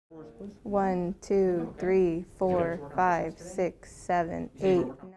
1, 2, 3, 4, 5, 6, 7, 8, 9.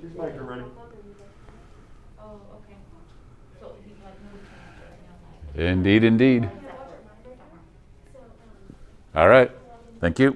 These mics are ready. Indeed, indeed. All right. Thank you.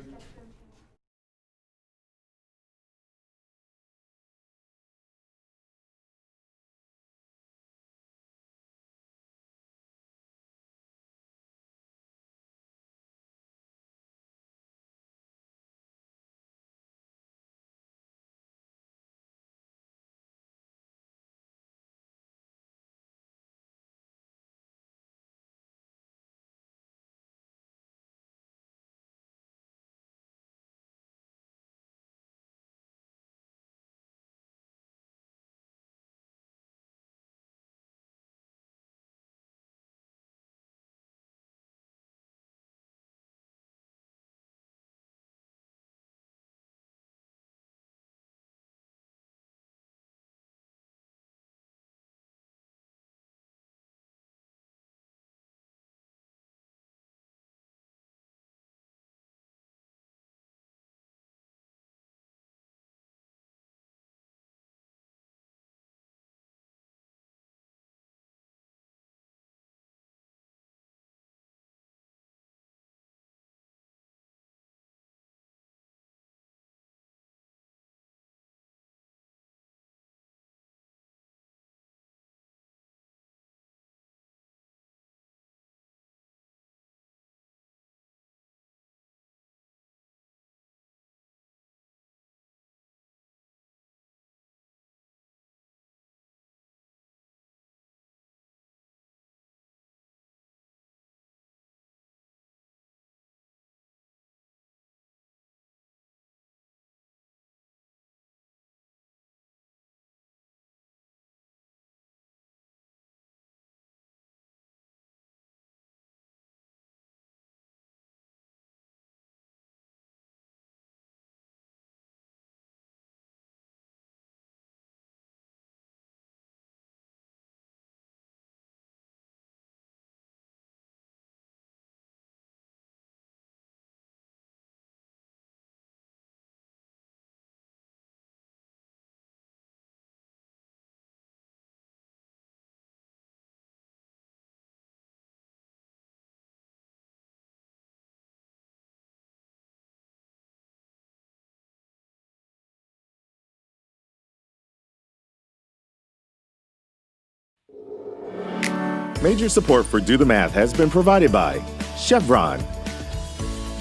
Major support for Do the Math has been provided by Chevron,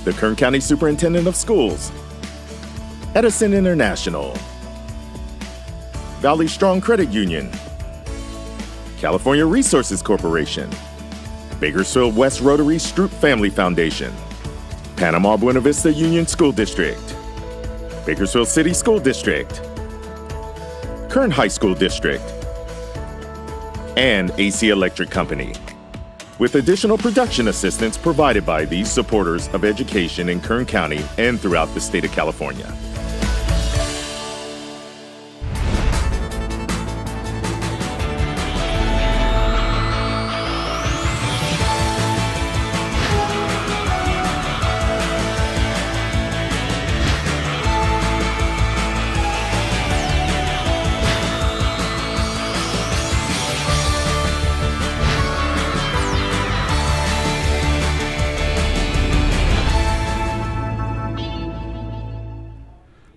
the Kern County Superintendent of Schools, Edison International, Valley Strong Credit Union, California Resources Corporation, Bakersfield West Rotary Stroop Family Foundation, Panama Buena Vista Union School District, Bakersfield City School District, Kern High School District, and AC Electric Company, with additional production assistance provided by these supporters of education in Kern County and throughout the state of California.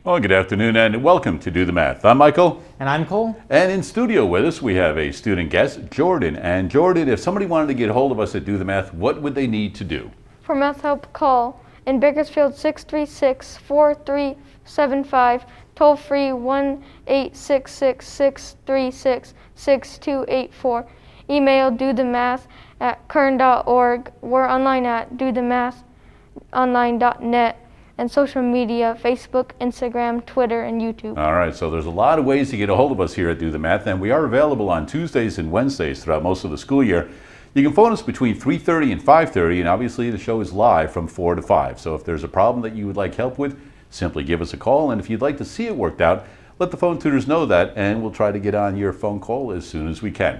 Well, good afternoon and welcome to Do the Math. I'm Michael. And I'm Cole. And in studio with us, we have a student guest, Jordan. And Jordan, if somebody wanted to get a hold of us at Do the Math, what would they need to do? For math help, call in Bakersfield 636-4375, toll free 1-866-636-6284. Email dothemath@kern.org. We're online at dothemathonline.net. And social media, Facebook, Instagram, Twitter, and YouTube. All right, so there's a lot of ways to get a hold of us here at Do the Math, and we are available on Tuesdays and Wednesdays throughout most of the school year. You can phone us between 3:30 and 5:30, and obviously the show is live from 4 to 5. So if there's a problem that you would like help with, simply give us a call, and if you'd like to see it worked out, let the phone tutors know that, and we'll try to get on your phone call as soon as we can.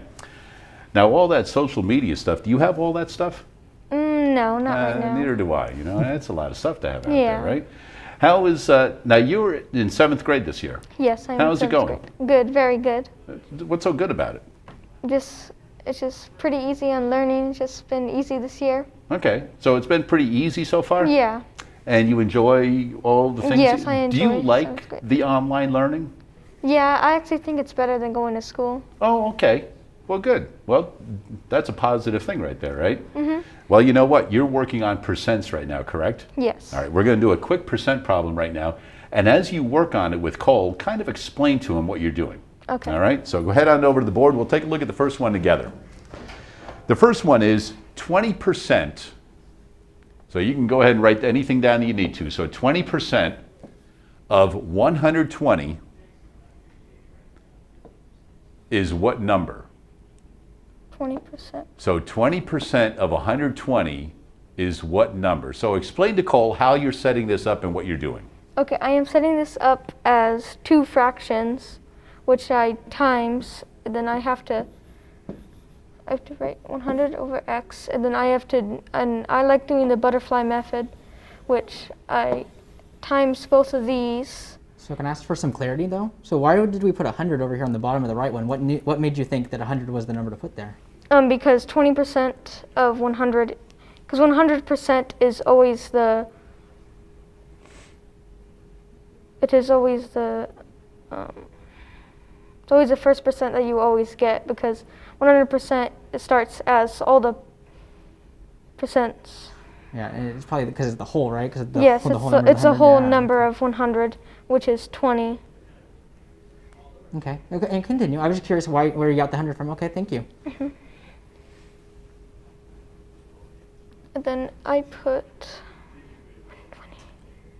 Now, all that social media stuff, do you have all that stuff? No, not right now. Neither do I. You know, that's a lot of stuff to have out Yeah. there, right? How is, now you were in 7th grade this year. Yes, I'm How's it in going? seventh grade. Good, very good. What's so good about it? It's just pretty easy on learning. It's just been easy this year. Okay, so it's been pretty easy so far? Yeah. And you enjoy all the things? Yes, I enjoy Do you it. like Sounds great. the online learning? Yeah, I actually think it's better than going to school. Oh, okay. Well, good. Well, that's a positive thing right there, right? Mm-hmm. Well, you know what? You're working on percents right now, correct? Yes. All right, we're going to do a quick percent problem right now. And as you work on it with Cole, kind of explain to him what you're doing. Okay. All right, so go ahead on over to the board. We'll take a look at the first one together. The first one is 20%. So you can go ahead and write anything down that you need to. So 20% of 120 is what number? 20%. So 20% of 120 is what number? So explain to Cole how you're setting this up and what you're doing. Okay, I am setting this up as two fractions, which I times, and then I have to write 100 over x, and then and I like doing the butterfly method, which I times both of these. So can I ask for some clarity though? So why did we put 100 over here on the bottom of the right one? What made you think that 100 was the number to put there? Because 20% of 100, because 100% is always the, it's always the first percent that you always get, because 100% it starts as all the percents. Yeah, and it's probably because it's the whole, right? Cause Yes, it's a whole yeah. number of 100, which is 20. Okay, and continue. I was just curious where you got the 100 from. Okay, thank you. Mm-hmm. And then I put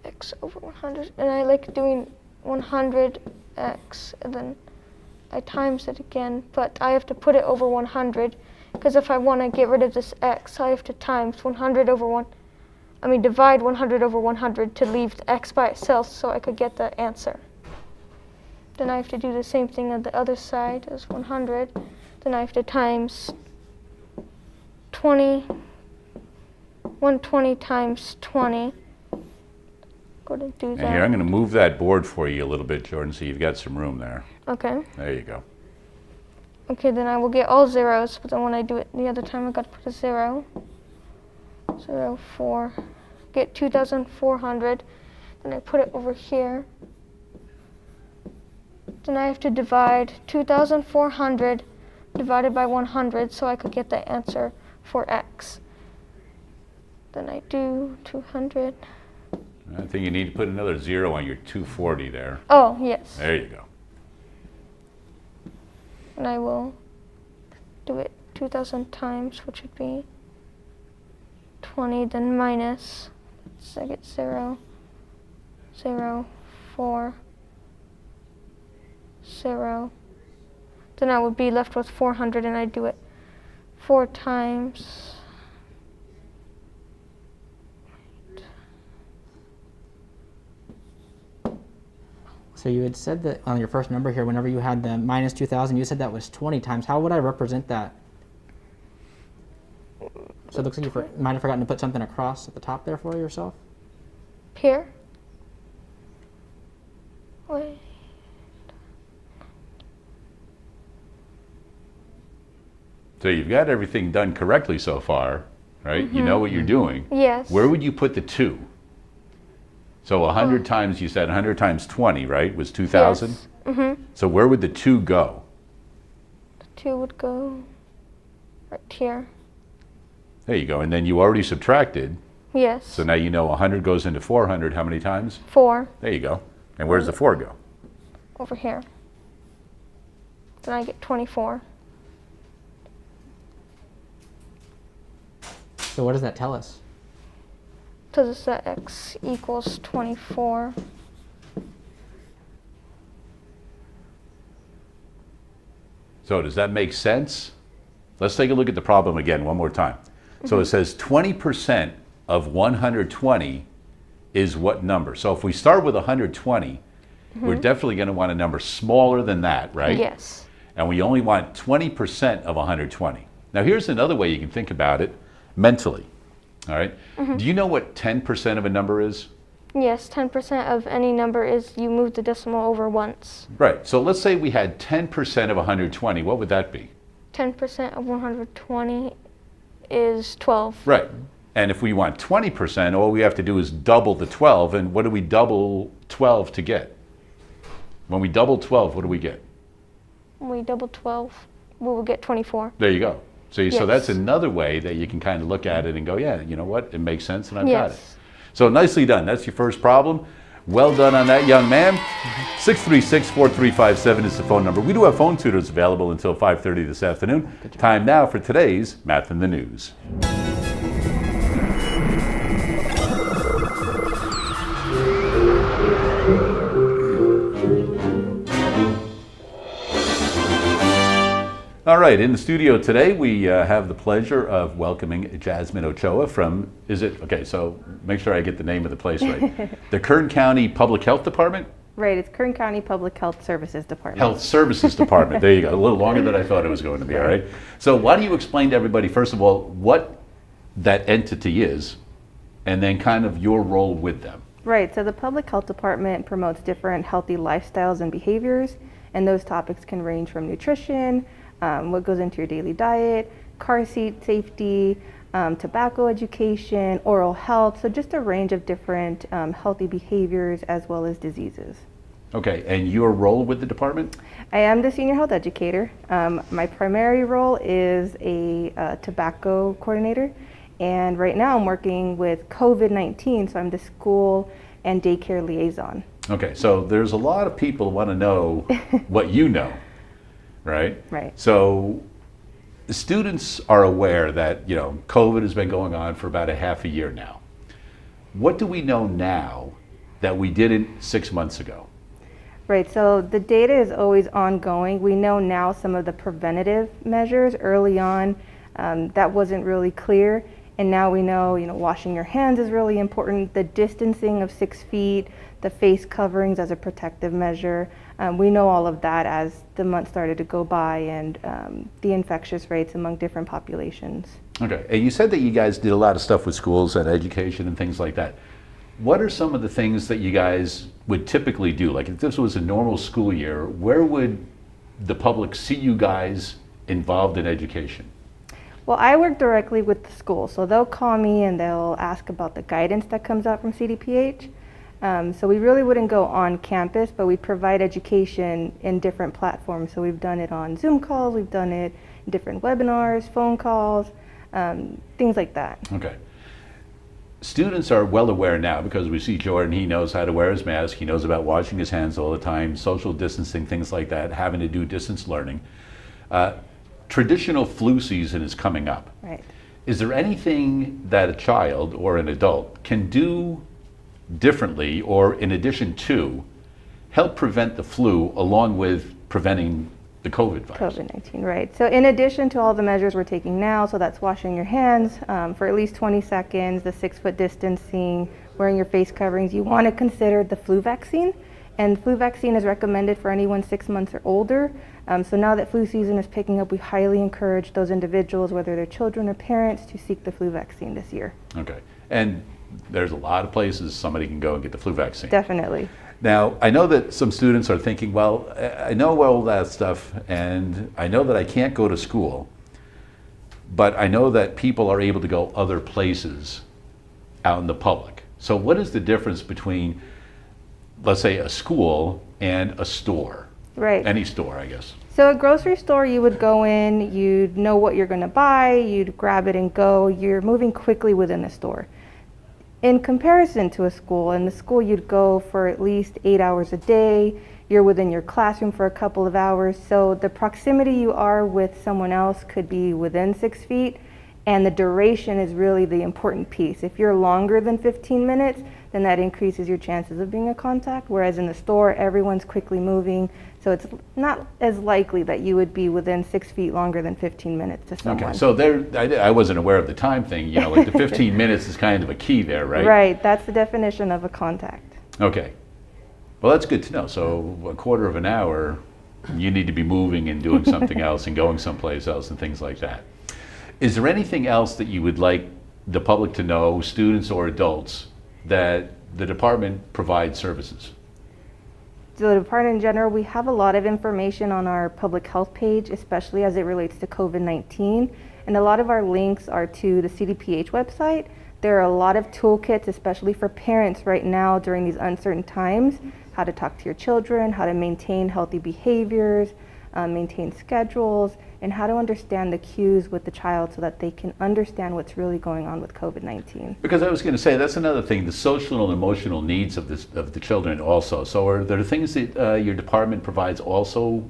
120x over 100, and I like doing 100x, and then I times it again, but I have to put it over 100, because if I want to get rid of this x, I have to times 100 over divide 100 over 100 to leave the x by itself so I could get the answer. Then I have to do the same thing on the other side as 100. Then I have to times 120 times 20. Go to do that. And here, I'm going to move that board for you a little bit, Jordan, so you've got some room there. Okay. There you go. Okay, then I will get all zeros, but then when I do it the other time, I got to put a 0. 0, 4. Get 2,400. Then I put it over here. Then I have to divide 2,400 divided by 100 so I could get the answer for x. Then I do 200. I think you need to put another 0 on your 240 there. Oh, yes. There you go. And I will do it 2,000 times, which would be 20, then minus So I get 0, 0, 4, 0. Then I would be left with 400, and I do it 4 times. So you had said that on your first number here, whenever you had the minus 2,000, you said that was 20 times. How would I represent that? So it looks like you might have forgotten to put something across at the top there for yourself. Here. Wait. So you've got everything done correctly so far, right? You know what you're doing. Yes. Where would you put the 2? So 100 times, you said 100 times 20, right, was 2,000? Yes. Mm-hmm. So where would the 2 go? The 2 would go right here. There you go. And then you already subtracted. Yes. So now you know 100 goes into 400 how many times? 4 There you go. And where's the 4 go? over here. Then I get 24. So what does that tell us? Tells us that x equals 24. So does that make sense? Let's take a look at the problem again one more time. So it says 20% of 120 is what number? So if we start with 120, we're definitely going to want a number smaller than that, right? Yes. And we only want 20% of 120. Now here's another way you can think about it mentally, all right? Do you know what 10% of a number is? Yes, 10% of any number is you move the decimal over once. Right, so let's say we had 10% of 120, what would that be? 10% of 120 is 12. Right, and if we want 20%, all we have to do is double the 12, and what do we double 12 to get? When we double 12, what do we get? When we double 12, we will get 24. There you go. So Yes. that's another way that you can kind of look at it and go, yeah, you know what, it makes sense and I've got it. Yes. So nicely done. That's your first problem. Well done on that, young man. 636-4357 is the phone number. We do have phone tutors available until 5:30 this afternoon. Time now for today's Math in the News. All right, in the studio today, we have the pleasure of welcoming Jasmine Ocampo from, so make sure I get the name of the place right. The Kern County Public Health Department? Right, it's Kern County Public Health Services Department. Health Services Department, there you go. A little longer than I thought it was going to be, all right? So why don't you explain to everybody, first of all, what that entity is, and then kind of your role with them. Right, so the Public Health Department promotes different healthy lifestyles and behaviors, and those topics can range from nutrition, what goes into your daily diet, car seat safety, tobacco education, oral health, so just a range of different healthy behaviors as well as diseases. Okay, and your role with the department? I am the senior health educator. My primary role is a tobacco coordinator, and right now I'm working with COVID-19, so I'm the school and daycare liaison. Okay, so there's a lot of people who want to know what you know, right? Right. So the students are aware that, COVID has been going on for about a half a year now. What do we know now that we didn't 6 months ago? Right, so the data is always ongoing. We know now some of the preventative measures early on that wasn't really clear. And now we know, washing your hands is really important, the distancing of 6 feet, the face coverings as a protective measure. We know all of that as the months started to go by and the infectious rates among different populations. Okay, and you said that you guys did a lot of stuff with schools and education and things like that. What are some of the things that you guys would typically do? Like if this was a normal school year, where would the public see you guys involved in education? Well, I work directly with the school, so they'll call me and they'll ask about the guidance that comes out from CDPH. So we really wouldn't go on campus, but we provide education in different platforms. So we've done it on Zoom calls, we've done it in different webinars, phone calls, things like that. Okay. Students are well aware now because we see Jordan, he knows how to wear his mask, he knows about washing his hands all the time, social distancing, things like that, having to do distance learning. Traditional flu season is coming up. Right. is there anything that a child or an adult can do differently or in addition to help prevent the flu along with preventing the COVID virus? COVID-19, right. So in addition to all the measures we're taking now, so that's washing your hands for at least 20 seconds, the 6-foot distancing, wearing your face coverings, you want to consider the flu vaccine. And flu vaccine is recommended for anyone 6 months or older. So now that flu season is picking up, we highly encourage those individuals, whether they're children or parents, to seek the flu vaccine this year. Okay. And there's a lot of places somebody can go and get the flu vaccine. Definitely. Now, I know that some students are thinking, well, I know all that stuff, and I know that I can't go to school, but I know that people are able to go other places out in the public. So what is the difference between, let's say, a school and a store? Right. Any store, I guess. So a grocery store, you would go in, you'd know what you're going to buy, you'd grab it and go. You're moving quickly within the store. In comparison to a school, in the school you'd go for at least 8 hours a day. You're within your classroom for a couple of hours. So the proximity you are with someone else could be within 6 feet, and the duration is really the important piece. If you're longer than 15 minutes, then that increases your chances of being a contact. Whereas in the store, everyone's quickly moving. So it's not as likely that you would be within 6 feet longer than 15 minutes to someone. Okay, so there, I wasn't aware of the time thing, you know, like the 15 minutes is kind of a key there, right? Right, that's the definition of a contact. Okay. Well, that's good to know. So a quarter of an hour, you need to be moving and doing something else and going someplace else and things like that. Is there anything else that you would like the public to know, students or adults, that the department provides services? So the department in general, we have a lot of information on our public health page, especially as it relates to COVID-19. And a lot of our links are to the CDPH website. There are a lot of toolkits, especially for parents right now during these uncertain times, how to talk to your children, how to maintain healthy behaviors, maintain schedules, and how to understand the cues with the child so that they can understand what's really going on with COVID-19. Because I was going to say, that's another thing, the social and emotional needs of the children also. So are there things that your department provides also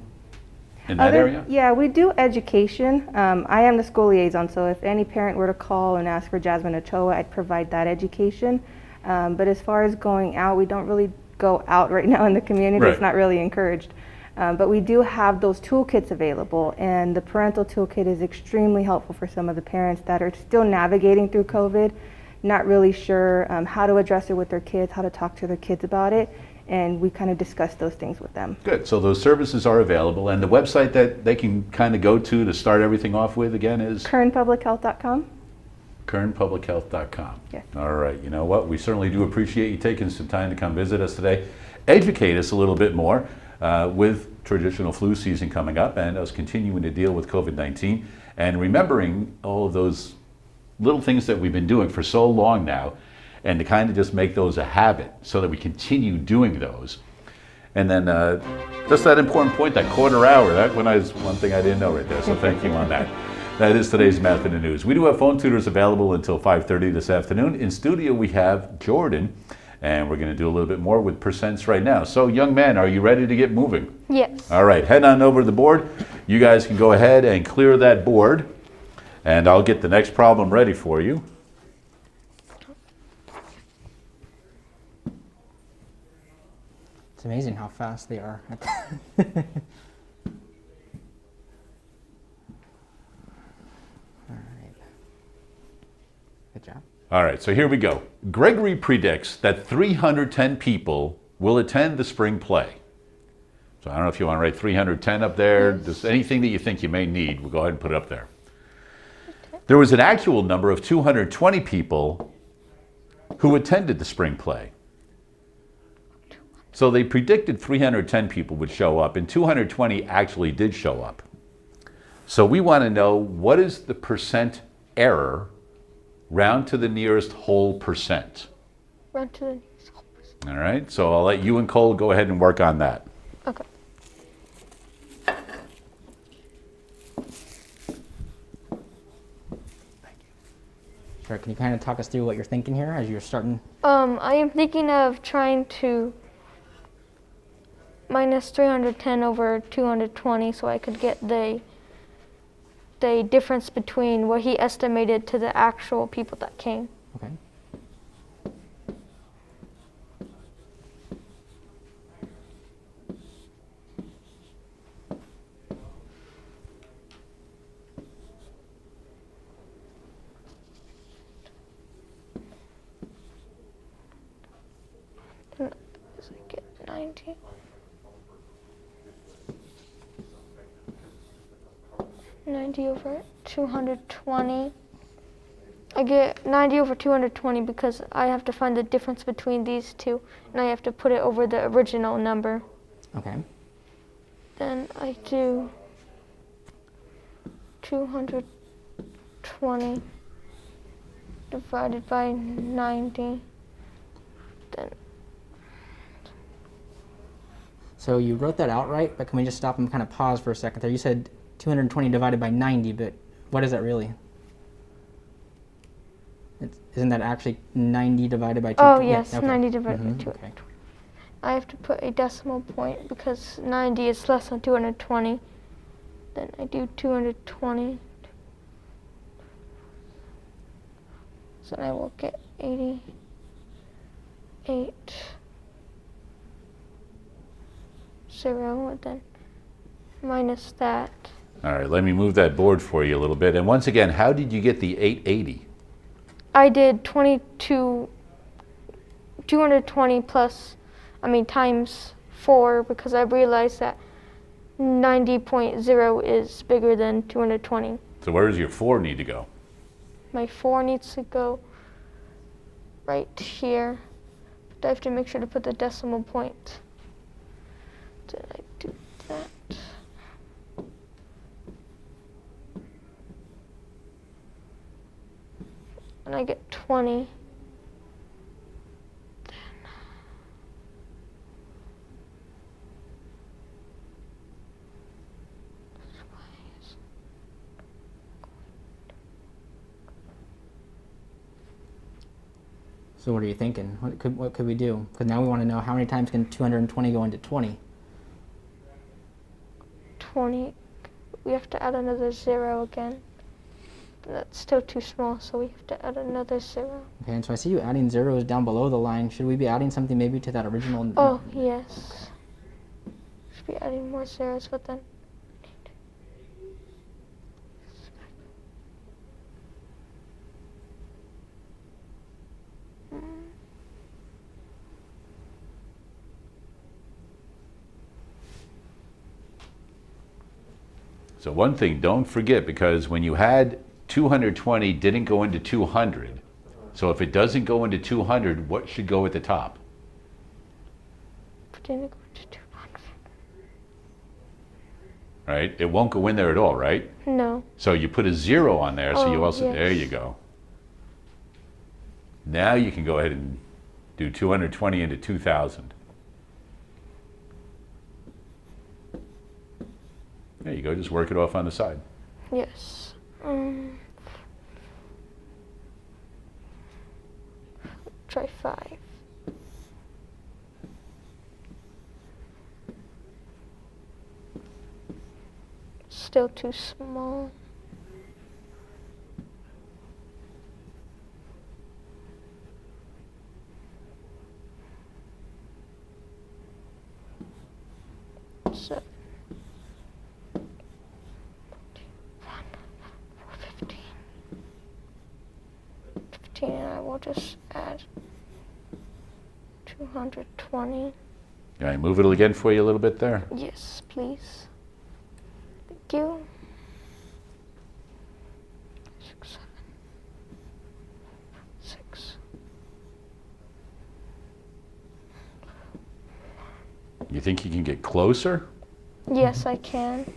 in that area? Yeah, we do education. I am the school liaison, so if any parent were to call and ask for Jasmine Ochoa, I'd provide that education. But as far as going out, we don't really go out right now in the community. Right. It's not really encouraged. But we do have those toolkits available, and the parental toolkit is extremely helpful for some of the parents that are still navigating through COVID, not really sure how to address it with their kids, how to talk to their kids about it, and we kind of discuss those things with them. Good, so those services are available, and the website that they can kind of go to start everything off with again is? KernPublicHealth.com. KernPublicHealth.com. Yes. All right, you know what, we certainly do appreciate you taking some time to come visit us today, educate us a little bit more. With traditional flu season coming up and us continuing to deal with COVID-19 and remembering all of those little things that we've been doing for so long now, and to kind of just make those a habit so that we continue doing those. And then just that important point, that quarter hour, that one is one thing I didn't know right there, so thank you on that. That is today's Math in the News. We do have phone tutors available until 5:30 this afternoon. In studio we have Jordan, and we're going to do a little bit more with percents right now. So, young man, are you ready to get moving? Yes. All right, head on over to the board. You guys can go ahead and clear that board, and I'll get the next problem ready for you. It's amazing how fast they are. All right. Good job. All right, so here we go. Gregory predicts that 310 people will attend the spring play. So I don't know if you want to write 310 up there. Just anything that you think you may need, we'll go ahead and put it up there. There was an actual number of 220 people who attended the spring play. So they predicted 310 people would show up, and 220 actually did show up. So we want to know, what is the percent error, round to the nearest whole percent? Round to the nearest whole percent. All right, so I'll let you and Cole go ahead and work on that. Okay. Sure, can you kind of talk us through what you're thinking here as you're starting? I am thinking of trying to minus 310 over 220 so I could get the the difference between what he estimated to the actual people that came. Okay. And I get 90. Over 220. I get 90 over 220 because I have to find the difference between these two, and I have to put it over the original number. Okay. Then I do 220 divided by 90. Then So you wrote that out right, but can we just stop and kind of pause for a second there? You said 220 divided by 90, but what is that really? Isn't that actually 90 divided by 2? oh yes, okay. 90 divided by Mhm, 2. okay. I have to put a decimal point because 90 is less than 220. Then I do 220. So I will get 88, 0, and then minus that. All right, let me move that board for you a little bit. And once again, how did you get the 880? I did 220 times 4 because I realized that 90.0 is bigger than 220. So where does your 4 need to go? My 4 needs to go right here, but I have to make sure to put the decimal point. Then I do that. And I get 20. So what are you thinking? What could we do? Because now we want to know how many times can 220 go into 20? 20. We have to add another 0 again. But that's still too small, so we have to add another 0. Okay, and so I see you adding zeros down below the line. Should we be adding something maybe to that original? Oh, yes. Should be adding more zeros, but then. So one thing, don't forget, because when you had 220 didn't go into 200. So if it doesn't go into 200, what should go at the top? Didn't go to 200. Right? It won't go in there at all, right? No. So you put a 0 on there, so you Oh, also, yes. there you go. Now you can go ahead and do 220 into 2,000. There you go, just work it off on the side. Yes. Try 5. Still too small. So 15, and I will just add 220. Can I move it again for you a little bit there? Yes, please. Thank you. 6, 7, 6. You think you can get closer? Yes, I can.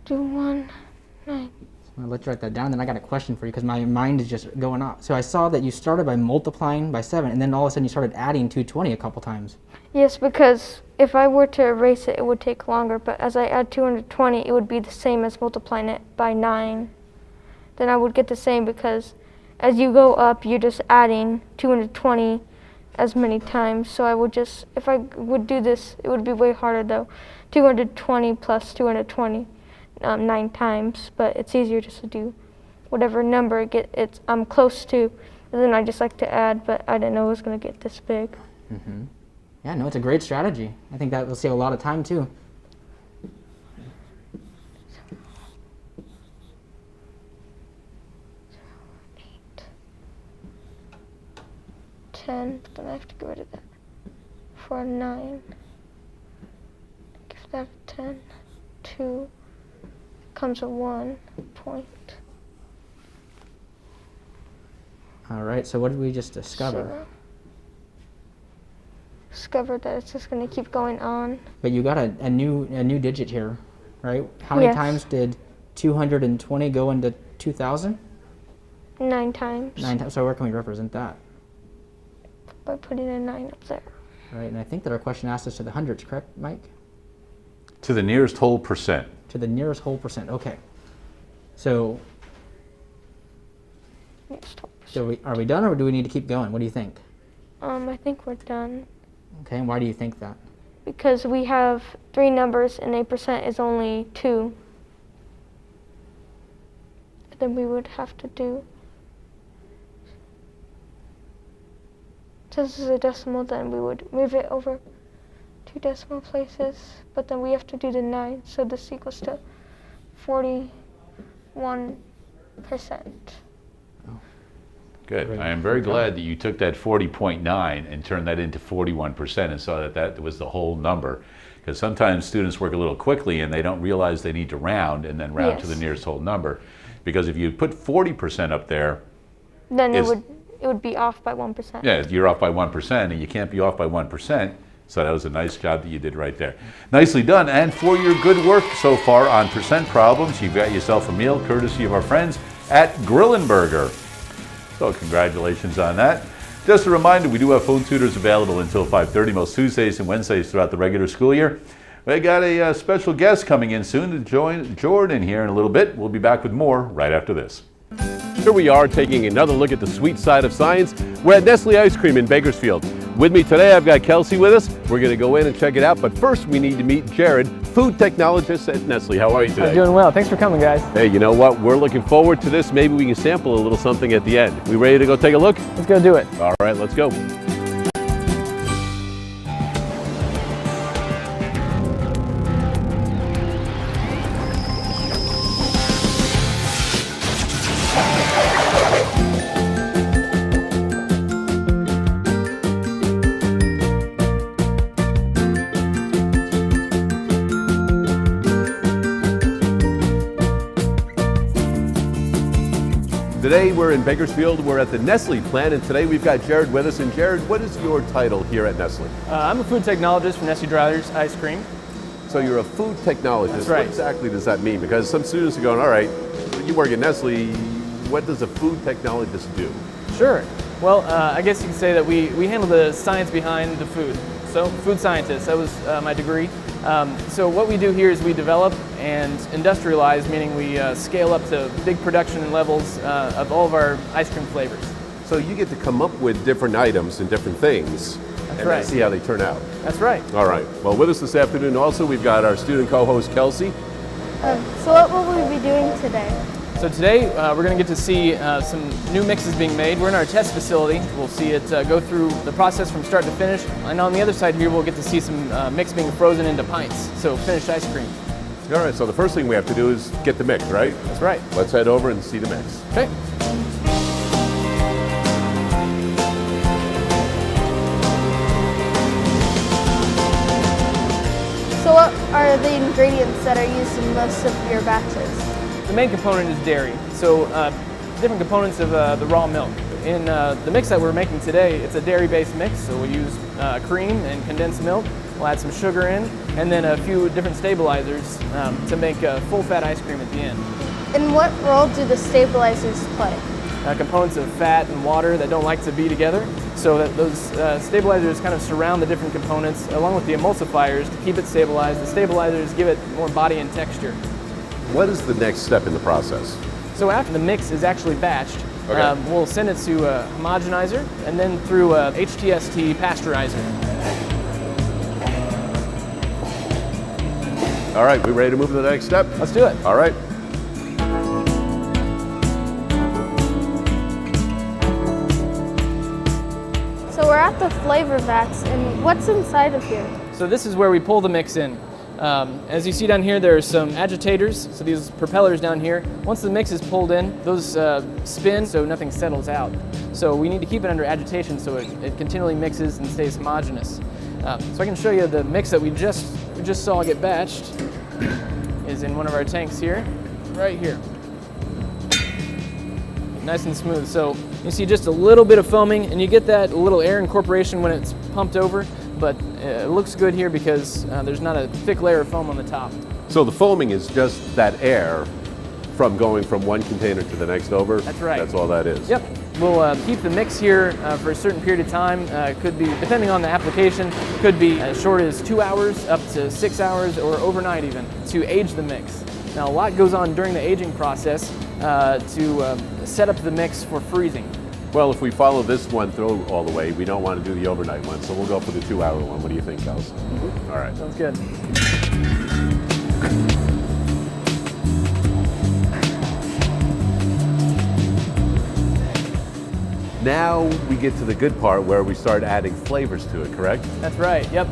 Do 1, 9, Well, let's write that down. Then I got a question for you because my mind is just going off. So I saw that you started by multiplying by 7, and then all of a sudden you started adding 220 a couple times. Yes, because if I were to erase it, it would take longer, but as I add 220, it would be the same as multiplying it by 9. Then I would get the same because as you go up, you're just adding 220 as many times. So I would just, if I would do this, it would be way harder though. 220 plus 220, 9 times, but it's easier just to do whatever number I'm close to, and then I just like to add, but I didn't know it was going to get this big. Mm-hmm. Yeah, no, it's a great strategy. I think that will save a lot of time too. Then I have to get rid of that. For a 9, give that a 10, 2, comes a 1 point. All right, so what did we just discover? 0. Discovered that it's just going to keep going on. But you got a new digit here, right? How many Yes. times did 220 go into 2,000? 9 times. 9 times. So where can we represent that? By putting a 9 up there. Right, and I think that our question asked us to the hundreds, correct, Mike? To the nearest whole percent. To the nearest whole percent. Okay. So, are we done, or do we need to keep going? What do you think? I think we're done. Okay, and why do you think that? Because we have 3 numbers and a percent is only 2. Then we would have to do, since this is a decimal, then we would move it over 2 decimal places, but then we have to do the 9, so this equals to 41%. Good. Great. I am very glad that you took that 40.9 and turned that into 41% and saw that that was the whole number. Because sometimes students work a little quickly and they don't realize they need to round and then round to the Yes. nearest whole number. Because if you put 40% up there, Then Is- it would be off by 1%. yeah, you're off by 1% and you can't be off by 1%. So that was a nice job that you did right there. Nicely done. And for your good work so far on percent problems, you've got yourself a meal courtesy of our friends at Grillenberger. So congratulations on that. Just a reminder, we do have phone tutors available until 5:30 most Tuesdays and Wednesdays throughout the regular school year. We got a special guest coming in soon to join Jordan here in a little bit. We'll be back with more right after this. Here we are taking another look at the sweet side of science. We're at Nestle Ice Cream in Bakersfield. With me today, I've got Kelsey with us. We're going to go in and check it out, but first we need to meet Jared, food technologist at Nestle. How are you today? I'm doing well. Thanks for coming, guys. Hey, you know what? We're looking forward to this. Maybe we can sample a little something at the end. We ready to go take a look? Let's go do it. All right, let's go. Today we're in Bakersfield. We're at the Nestle Plant, and today we've got Jared with us. And Jared, what is your title here at Nestle? I'm a food technologist for Nestle Ice Cream. So you're a food technologist. That's right. What exactly does that mean? Because some students are going, all right, you work at Nestle, what does a food technologist do? Sure. Well, I guess you could say that we handle the science behind the food. So, food scientist, that was my degree. So what we do here is we develop and industrialize, meaning we scale up to big production levels of all of our ice cream flavors. So you get to come up with different items and different things and then right. see how they turn out. That's right. All right. Well, with us this afternoon also, we've got our student co-host, Kelsey. So what will we be doing today? So today we're going to get to see some new mixes being made. We're in our test facility. We'll see it go through the process from start to finish. And on the other side here, we'll get to see some mix being frozen into pints, so finished ice cream. All right, so the first thing we have to do is get the mix, right? That's right. Let's head over and see the mix. Okay. So what are the ingredients that are used in most of your batches? The main component is dairy, so different components of the raw milk. In the mix that we're making today, it's a dairy-based mix, so we'll use cream and condensed milk. We'll add some sugar in, and then a few different stabilizers to make a full-fat ice cream at the end. And what role do the stabilizers play? Components of fat and water that don't like to be together. So that those stabilizers kind of surround the different components along with the emulsifiers to keep it stabilized. The stabilizers give it more body and texture. What is the next step in the process? So after the mix is actually batched, Okay. we'll send it to a homogenizer and then through a HTST pasteurizer. All right, we ready to move to the next step? Let's do it. All right. So we're at the flavor vats, and what's inside of here? So this is where we pull the mix in. As you see down here, there are some agitators, so these propellers down here. Once the mix is pulled in, those spin so nothing settles out. So we need to keep it under agitation so it continually mixes and stays homogeneous. So I can show you the mix that we just saw get batched is in one of our tanks here, right here. Nice and smooth. So you see just a little bit of foaming, and you get that little air incorporation when it's pumped over, but it looks good here because there's not a thick layer of foam on the top. So the foaming is just that air from going from one container to the next over? That's right. That's all that is? Yep. We'll keep the mix here for a certain period of time. Could be, depending on the application, could be as short as 2 hours up to 6 hours or overnight even to age the mix. Now a lot goes on during the aging process to set up the mix for freezing. Well, if we follow this one through all the way, we don't want to do the overnight one, so we'll go for the 2-hour one. What do you think, Kels? All right. Sounds good. Now we get to the good part where we start adding flavors to it, correct? That's right, yep.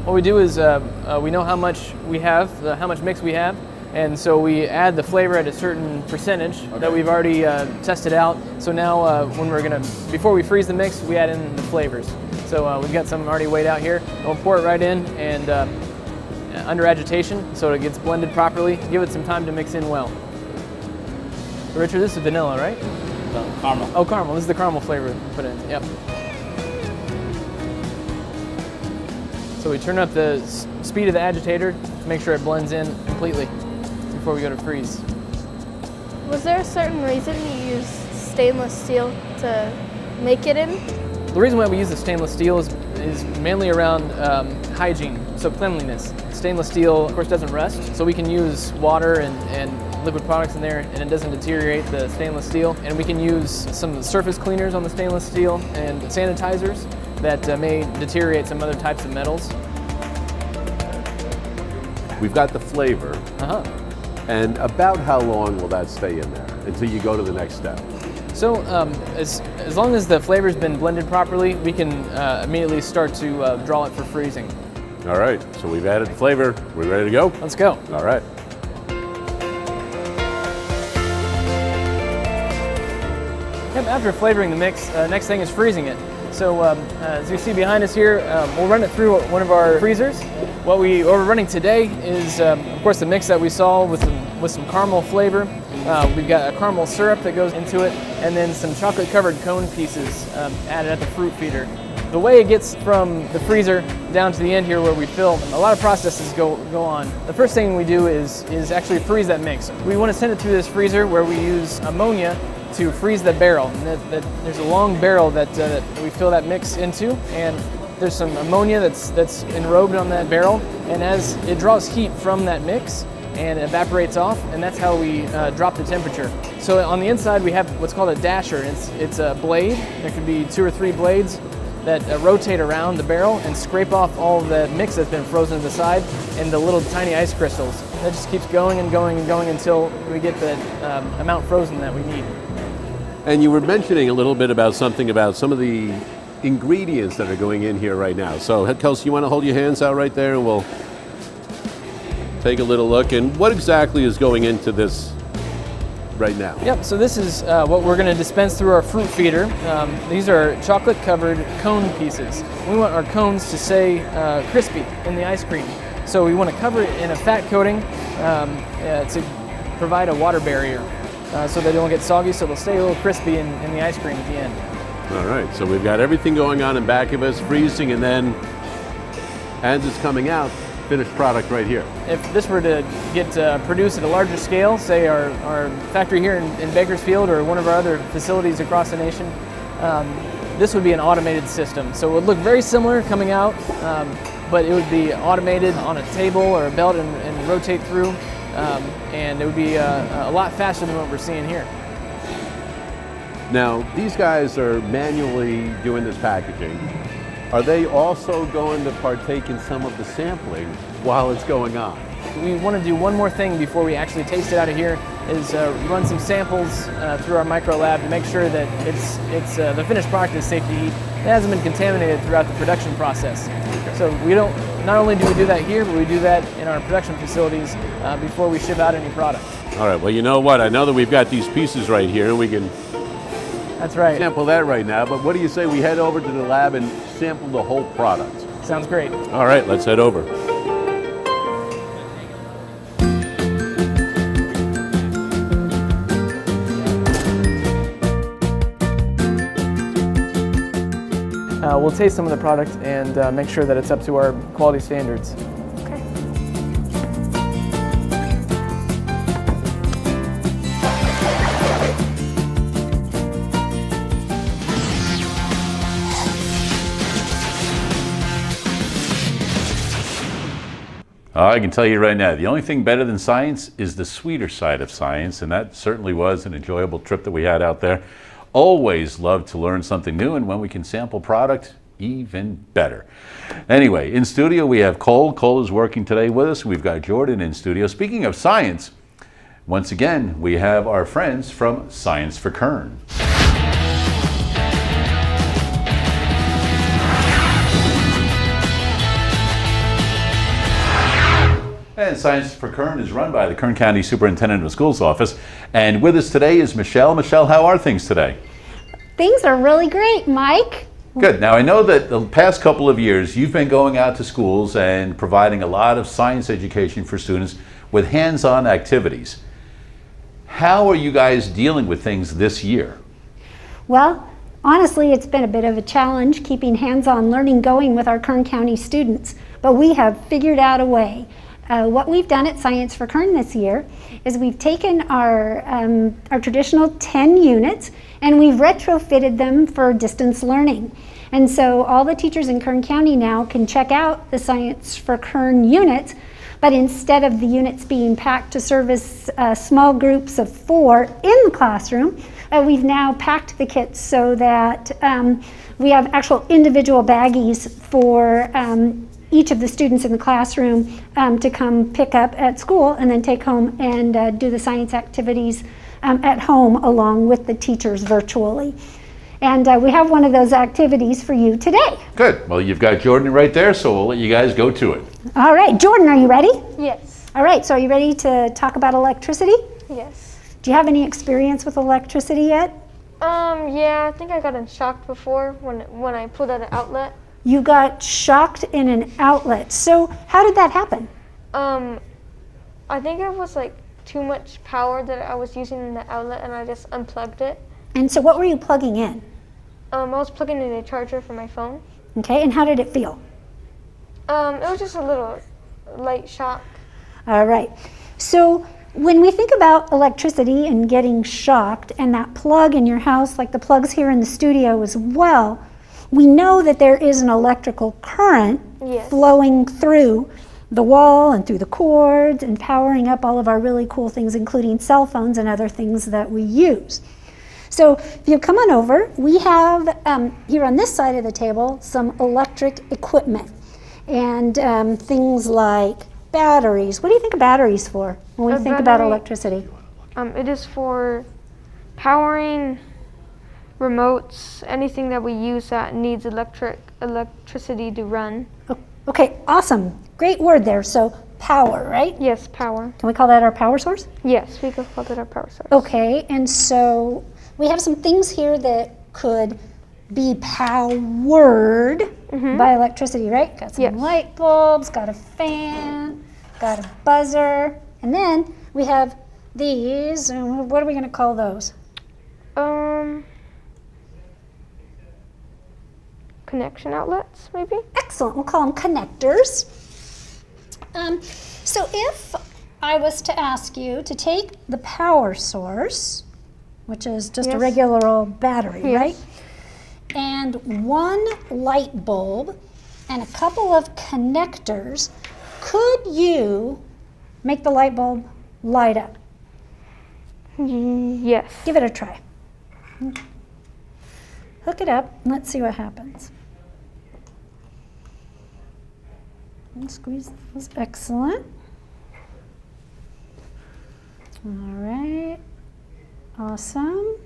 What we do is we know how much we have, how much mix we have, and so we add the flavor at a certain percentage that we've already tested out. So now when we're gonna, before we freeze the mix, we add in the flavors. So we've got some already weighed out here. We'll pour it right in and under agitation so it gets blended properly. Give it some time to mix in well. So Richard, this is vanilla, right? Caramel. Oh, caramel. This is the caramel flavor we put in. Yep. So we turn up the speed of the agitator to make sure it blends in completely before we go to freeze. Was there a certain reason you used stainless steel to make it in? The reason why we use the stainless steel is mainly around hygiene, so cleanliness. Stainless steel, of course, doesn't rust, so we can use water and liquid products in there and it doesn't deteriorate the stainless steel. And we can use some surface cleaners on the stainless steel and sanitizers that may deteriorate some other types of metals. We've got the flavor. And about how long will that stay in there until you go to the next step? So as long as the flavor's been blended properly, we can immediately start to draw it for freezing. All right, so we've added the flavor. We ready to go? Let's go. All right. Yep, after flavoring the mix, next thing is freezing it. So as you see behind us here, we'll run it through one of our freezers. What we're running today is, of course, the mix that we saw with some caramel flavor. We've got a caramel syrup that goes into it, and then some chocolate-covered cone pieces added at the fruit feeder. The way it gets from the freezer down to the end here where we fill, a lot of processes go on. The first thing we do is actually freeze that mix. We want to send it through this freezer where we use ammonia to freeze the barrel. And there's a long barrel that we fill that mix into, and there's some ammonia that's enrobed on that barrel, and as it draws heat from that mix and evaporates off, and that's how we drop the temperature. So on the inside we have what's called a dasher. It's a blade. There could be 2 or 3 blades that rotate around the barrel and scrape off all the mix that's been frozen to the side and the little tiny ice crystals. That just keeps going and going and going until we get the amount frozen that we need. And you were mentioning a little bit about something about some of the ingredients that are going in here right now. So Kelsey, you want to hold your hands out right there and we'll take a little look. And what exactly is going into this right now? Yep, so this is what we're going to dispense through our fruit feeder. These are chocolate-covered cone pieces. We want our cones to stay crispy in the ice cream. So we want to cover it in a fat coating to provide a water barrier so they don't get soggy, so they'll stay a little crispy in the ice cream at the end. All right, so we've got everything going on in back of us, freezing, and then as it's coming out, finished product right here. If this were to get produced at a larger scale, say our factory here in Bakersfield or one of our other facilities across the nation, this would be an automated system. So it would look very similar coming out, but it would be automated on a table or a belt and rotate through, and it would be a lot faster than what we're seeing here. Now, these guys are manually doing this packaging. Are they also going to partake in some of the sampling while it's going on? We want to do one more thing before we actually taste it out of here, is run some samples through our micro lab to make sure that the finished product is safe to eat. It hasn't been contaminated throughout the production process. Okay. So we don't, not only do we do that here, but we do that in our production facilities before we ship out any product. All right, well, you know what? I know that we've got these pieces right here, and we can That's right. sample that right now, but what do you say we head over to the lab and sample the whole product? Sounds great. All right, let's head over. We'll taste some of the product and make sure that it's up to our quality standards. Okay. I can tell you right now, the only thing better than science is the sweeter side of science, and that certainly was an enjoyable trip that we had out there. Always love to learn something new, and when we can sample product, even better. Anyway, in studio we have Cole. Cole is working today with us. We've got Jordan in studio. Speaking of science, once again, we have our friends from Science for Kern. And Science for Kern is run by the Kern County Superintendent of Schools office. And with us today is Michelle. Michelle, how are things today? Things are really great, Mike. Good. Now, I know that the past couple of years you've been going out to schools and providing a lot of science education for students with hands-on activities. How are you guys dealing with things this year? Well, honestly, it's been a bit of a challenge keeping hands-on learning going with our Kern County students, but we have figured out a way. What we've done at Science for Kern this year is we've taken our traditional 10 units and we've retrofitted them for distance learning. And so all the teachers in Kern County now can check out the Science for Kern units, but instead of the units being packed to service small groups of 4 in the classroom, we've now packed the kits so that we have actual individual baggies for each of the students in the classroom to come pick up at school and then take home and do the science activities at home along with the teachers virtually. And we have one of those activities for you today. Good. Well, you've got Jordan right there, so we'll let you guys go to it. All right, Jordan, are you ready? Yes. All right, so are you ready to talk about electricity? Yes. Do you have any experience with electricity yet? Yeah, I think I got shocked before when I pulled out an outlet. You got shocked in an outlet. So how did that happen? I think it was like too much power that I was using in the outlet and I just unplugged it. And so what were you plugging in? I was plugging in a charger for my phone. Okay, and how did it feel? It was just a little light shock. All right. So when we think about electricity and getting shocked and that plug in your house, like the plugs here in the studio as well, we know that there is an electrical current Yes. flowing through the wall and through the cords and powering up all of our really cool things, including cell phones and other things that we use. So if you come on over, we have here on this side of the table some electric equipment and things like batteries. What do you think of batteries for when we think about electricity? It is for powering remotes, anything that we use that needs electricity to run. Okay, awesome. Great word there. So power, right? Yes, power. Can we call that our power source? Yes, we could call that our power source. Okay, and so we have some things here that could be powered by electricity, right? Got some Yes. light bulbs, got a fan, got a buzzer, and then we have these. What are we going to call those? Connection outlets, maybe? Excellent. We'll call them connectors. So if I was to ask you to take the power source, which is just a Yes. regular old battery, Yes. right? And one light bulb and a couple of connectors, could you make the light bulb light up? Yes. Give it a try. Hook it up and let's see what happens. And squeeze those. Excellent. All right. Awesome.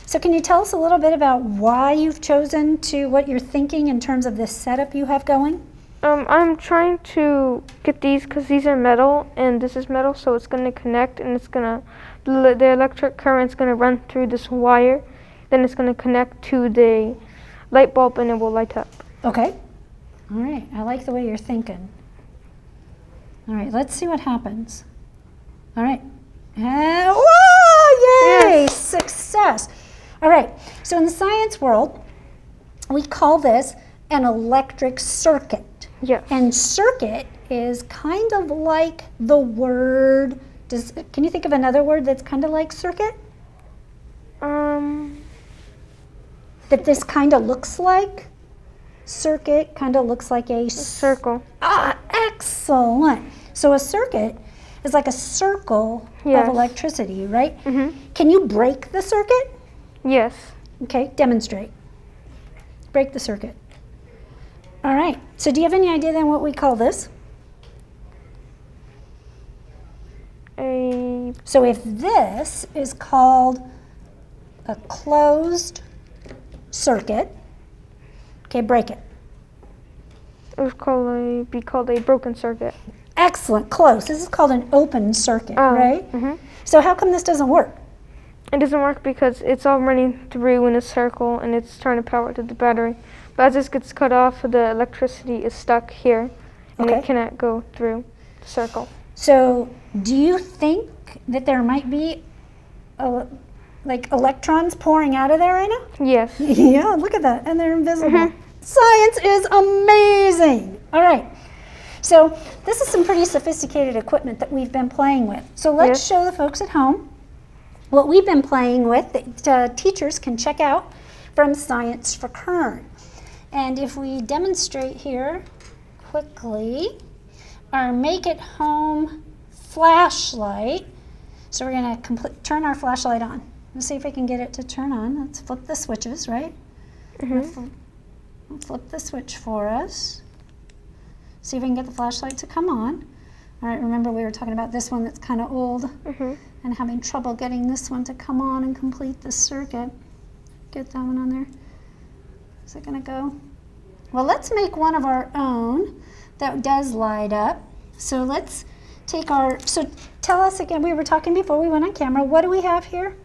So can you tell us a little bit about why you've chosen to, what you're thinking in terms of this setup you have going? I'm trying to get these because these are metal and this is metal, so it's going to connect and it's going to, the electric current's going to run through this wire. Then it's going to connect to the light bulb and it will light up. Okay. All right. I like the way you're thinking. All right. Let's see what happens. All right. And, whoa! Yay! Yes. Success. All right. So in the science world, we call this an electric circuit. Yes. And circuit is kind of like the word. Can you think of another word that's kind of like circuit? That this kind of looks like? Circuit kind of looks like a Circle. Ah, excellent. So a circuit is like a circle Yes. of electricity, right? Mhm. Can you break the circuit? Yes. Okay, demonstrate. Break the circuit. All right. So do you have any idea then what we call this? A So if this is called a closed circuit, okay, break it. it was be called a broken circuit. Excellent, close. This is called an open circuit, right? Mhm. So how come this doesn't work? It doesn't work because it's all running through in a circle and it's trying to power to the battery. But as this gets cut off, the electricity is stuck here and Okay. it cannot go through the circle. So do you think that there might be like electrons pouring out of there right now? Yes. Yeah, look at that. And they're invisible. Science is amazing. All right. So this is some pretty sophisticated equipment that we've been playing with. So let's Yes. show the folks at home what we've been playing with that teachers can check out from Science for Kern. And if we demonstrate here quickly, our Make It Home flashlight. So we're going to turn our flashlight on. Let's see if we can get it to turn on. Let's flip the switches, right? Flip the switch for us. See if we can get the flashlight to come on. All right, remember we were talking about this one that's kind of old and having trouble getting this one to come on and complete the circuit. Get that one on there. Is it going to go? Well, let's make one of our own that does light up. So let's take so tell us again, we were talking before we went on camera, what do we have here?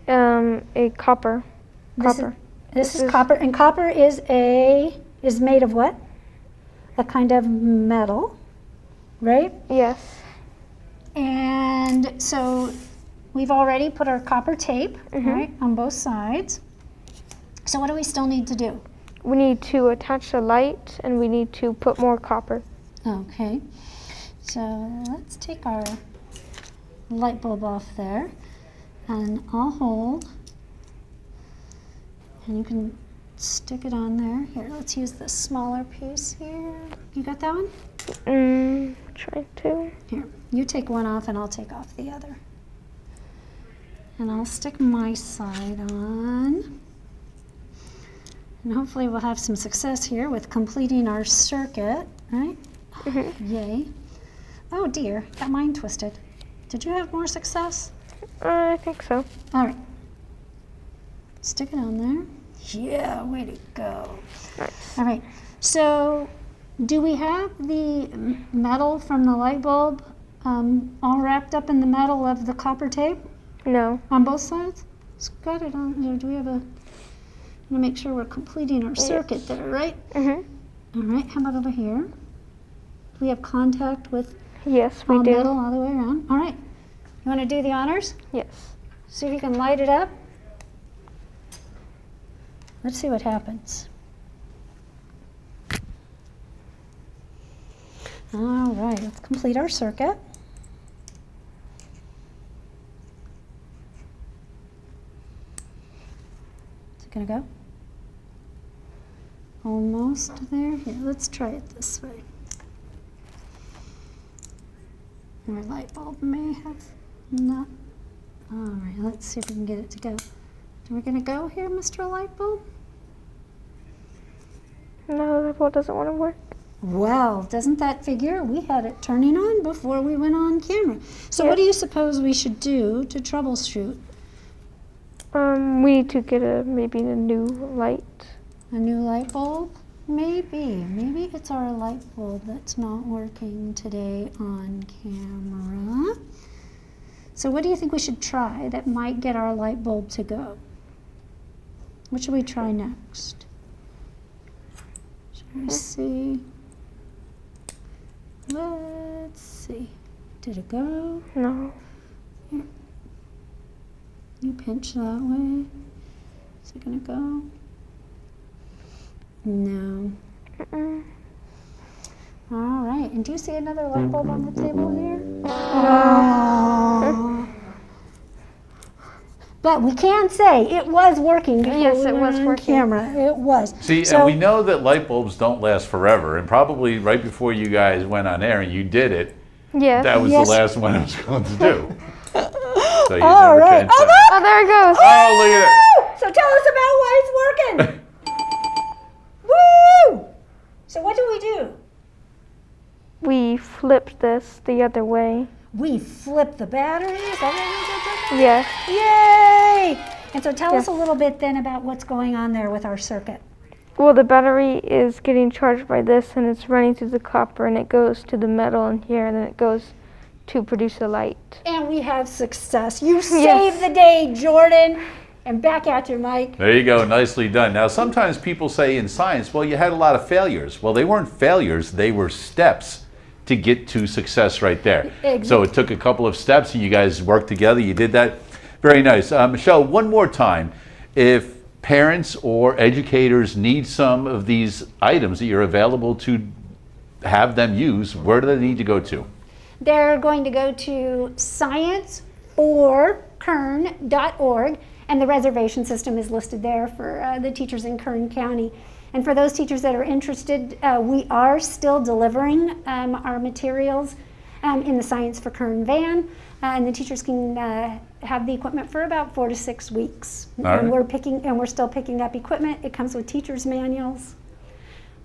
A copper. This is copper, and copper is made of what? A kind of metal, right? Yes. And so we've already put our copper tape, right, on both sides. So what do we still need to do? We need to attach the light and we need to put more copper. Okay, so let's take our light bulb off there, and I'll hold, and you can stick it on there. Here, let's use the smaller piece here. You got that one? Try to. Here, you take one off and I'll take off the other. And I'll stick my side on. And hopefully we'll have some success here with completing our circuit, right? Yay. Oh dear, got mine twisted. Did you have more success? I think so. All right. Stick it on there. Yeah, way to go. Nice. All right, so do we have the metal from the light bulb all wrapped up in the metal of the copper tape No. on both sides? It's got it on here. Do we have I'm gonna make sure we're completing our circuit there, right? All right, how about over here? Do we have contact with Yes, we all do. metal all the way around? All right, you wanna do the honors? Yes. See if you can light it up. Let's see what happens. All right, let's complete our circuit. Is it gonna go? Almost there. Here, let's try it this way. Our light bulb may have not. All right, let's see if we can get it to go. Are we gonna go here, Mr. Light Bulb? No, the bulb doesn't want to work. Well, doesn't that figure? We had it turning on before we went on camera. So what do you suppose we should do to troubleshoot? We need to get maybe a new light. A new light bulb? Maybe it's our light bulb that's not working today on camera. So what do you think we should try that might get our light bulb to go? What should we try next? Should we see? Let's see. Did it go? No. Here. You pinch that way. Is it gonna go? No. All right. And do you see another light bulb on the table here? Oh. But we can say it was working before Yes, we it went was on working. camera. It was. See, So- and we know that light bulbs don't last forever, and probably right before you guys went on air and you did it, Yes. that was Yes. the last one I was going to do. So you All never right. changed Oh, that. Oh, there it goes. Oh, look at it. So tell us about why it's working. Woo! So what do we do? We flipped this the other way. We flip the battery. Is that what we did? Yes. Yay! And so tell us Yes. a little bit then about what's going on there with our circuit. Well, the battery is getting charged by this, and it's running through the copper, and it goes to the metal in here, and then it goes to produce a light. And we have success. You saved the day, Jordan. And back at you, Mike. There you go, nicely done. Now, sometimes people say in science, well, you had a lot of failures. Well, they weren't failures, they were steps to get to success right there. So it took a couple of steps, and you guys worked together, you did that. Very nice. Michelle, one more time, if parents or educators need some of these items that you're available to have them use, where do they need to go to? They're going to go to scienceforkern.org, and the reservation system is listed there for the teachers in Kern County. And for those teachers that are interested, we are still delivering our materials in the Science for Kern van, and the teachers can have the equipment for about 4 to 6 weeks. And we're still picking up equipment. It comes with teachers' manuals.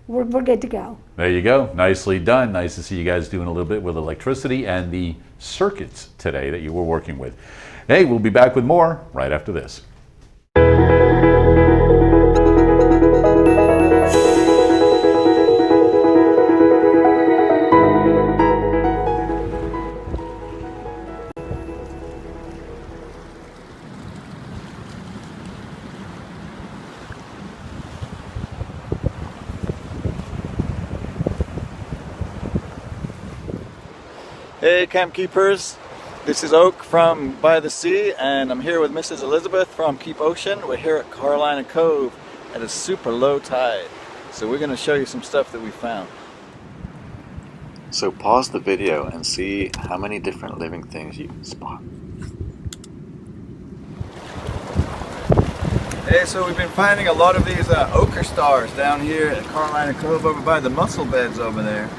We're good to go. There you go. Nicely done. Nice to see you guys doing a little bit with electricity and the circuits today that you were working with. Hey, we'll be back with more right after this. Hey Camp Keepers, this is Oak from By the Sea, and I'm here with Mrs. Elizabeth from Keep Ocean. We're here at Carolina Cove at a super low tide. So we're going to show you some stuff that we found. So pause the video and see how many different living things you can spot. Hey, so we've been finding a lot of these Ochre Stars down here at Carolina Cove over by the mussel beds over there.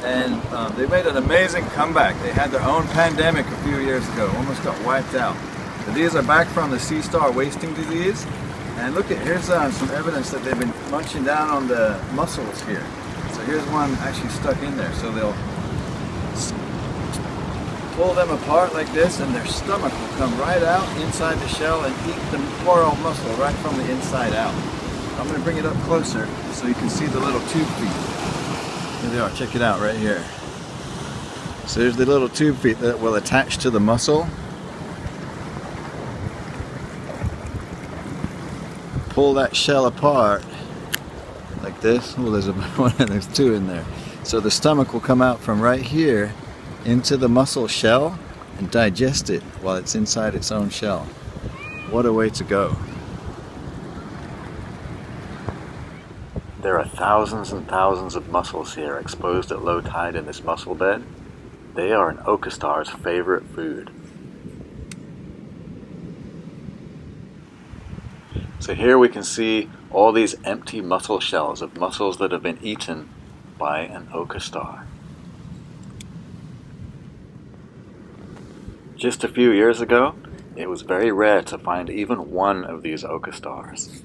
And they made an amazing comeback. They had their own pandemic a few years ago, almost got wiped out. But these are back from the sea star wasting disease. And look at, here's some evidence that they've been munching down on the mussels here. So here's one actually stuck in there. So they'll pull them apart like this, and their stomach will come right out inside the shell and eat the poor old mussel right from the inside out. I'm going to bring it up closer so you can see the little tube feet. Here they are, check it out right here. So there's the little tube feet that will attach to the mussel. Pull that shell apart like this. Oh, there's there's two in there. So the stomach will come out from right here into the mussel shell and digest it while it's inside its own shell. What a way to go. There are thousands and thousands of mussels here exposed at low tide in this mussel bed. They are an Ochre Star's favorite food. So here we can see all these empty mussel shells of mussels that have been eaten by an Ochre Star. Just a few years ago, it was very rare to find even one of these Ochre Stars.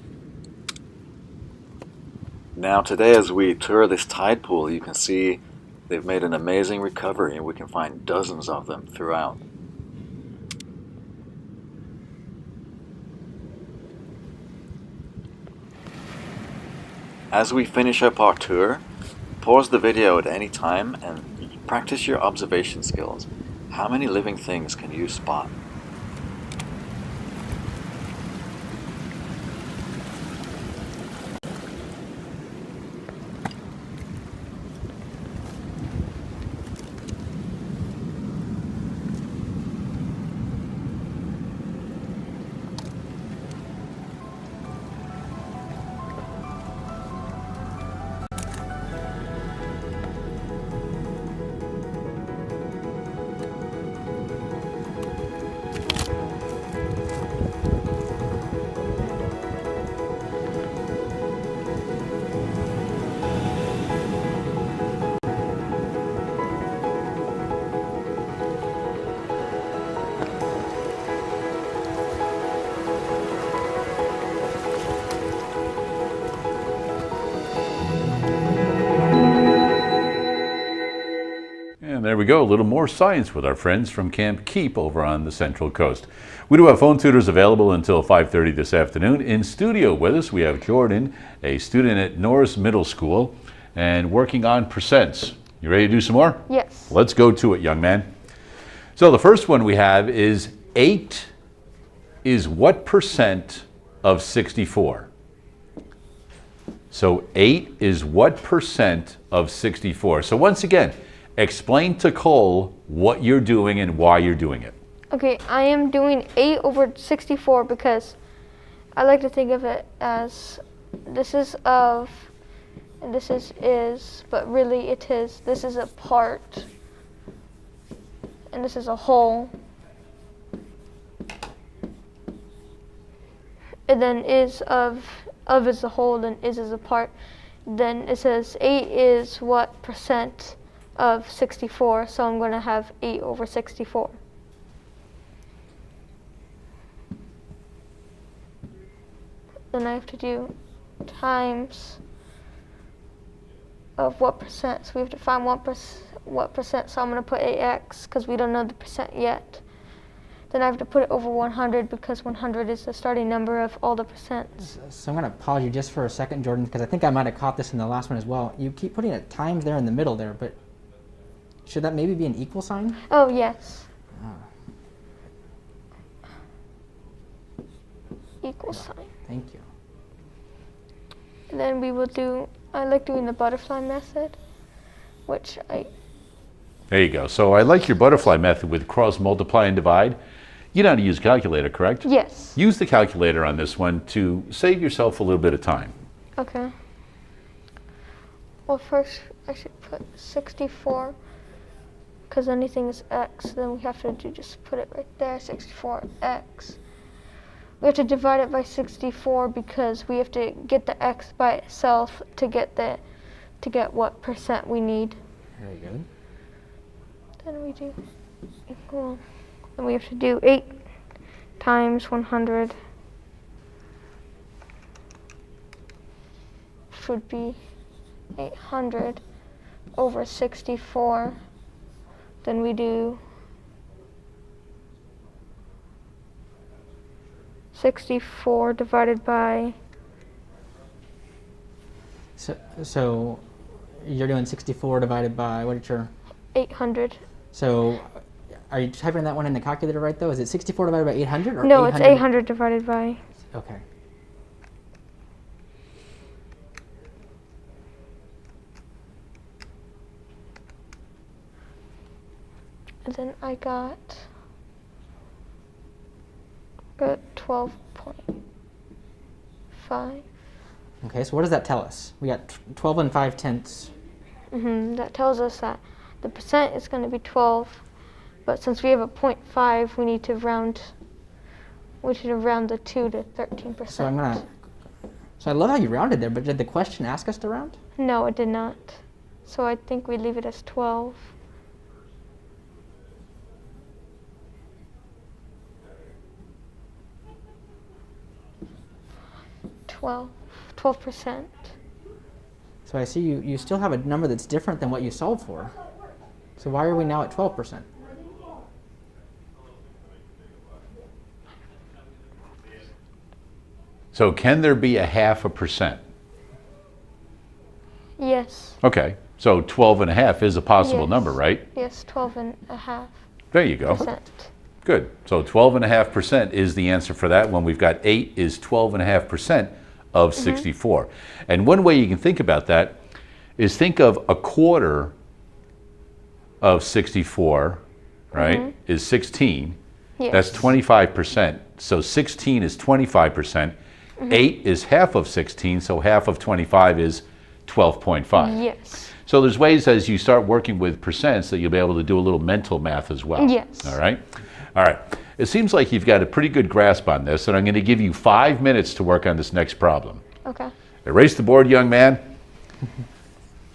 Now today, as we tour this tide pool, you can see they've made an amazing recovery, and we can find dozens of them throughout. As we finish up our tour, pause the video at any time and practice your observation skills. How many living things can you spot? And there we go, a little more science with our friends from Camp Keep over on the Central Coast. We do have phone tutors available until 5:30 this afternoon. In studio with us, we have Jordan, a student at Norris Middle School, and working on percents. You ready to do some more? Yes. Let's go to it, young man. So the first one we have is 8 is what percent of 64? So 8 is what percent of 64? So once again, explain to Cole what you're doing and why you're doing it. Okay, I am doing 8 over 64 because I like to think of it as this is of, and this is, but really it is, this is a part, and this is a whole. And then is of is the whole, then is a part. Then it says 8 is what percent of 64, so I'm going to have 8 over 64. Then I have to do times of what percent, so we have to find what percent, so I'm going to put 8x because we don't know the percent yet. Then I have to put it over 100 because 100 is the starting number of all the percents. So I'm going to pause you just for a second, Jordan, because I think I might have caught this in the last one as well. You keep putting a times there in the middle there, but should that maybe be an equal sign? Oh, yes. Equal sign. Thank you. And then we will do, I like doing the butterfly method, which There you go. So I like your butterfly method with cross, multiply, and divide. You know how to use a calculator, correct? Yes. Use the calculator on this one to save yourself a little bit of time. Okay. Well, first I should put 64, because anything is x, then we have to just put it right there, 64x. We have to divide it by 64 because we have to get the x by itself to get what percent we need. Very good. Then we do equal. Then we have to do 8 times 100, which would be 800 over 64. Then we do 64 divided by. So you're doing 64 divided by, what is your? 800. So are you typing that one in the calculator right though? Is it 64 divided by 800 or No, it's 800 divided by. Okay. And then I got 12.5. Okay, so what does that tell us? We got 12 and 5/10. That tells us that the percent is going to be 12, but since we have a 0.5, we need to round. We should have round the 2 to 13%. So I love how you rounded there, but did the question ask us to round? No, it did not. So I think we leave it as 12. 12%. So I see you still have a number that's different than what you solved for. So why are we now at 12%? So can there be a 0.5%? Yes. Okay, so 12.5 is a possible Yes. number, right? Yes, 12.5%. There you go. Good. So 12.5% is the answer for that one. We've got 8 is 12.5% of 64. And one way you can think about that is think of a quarter of 64, right, is 16. Yes. That's 25%. So 16 is 25%. 8 is half of 16, so half of 25 is 12.5. Yes. So there's ways as you start working with percents that you'll be able to do a little mental math as well. Yes. All right? All right. It seems like you've got a pretty good grasp on this, and I'm going to give you 5 minutes to work on this next problem. Okay. Erase the board, young man.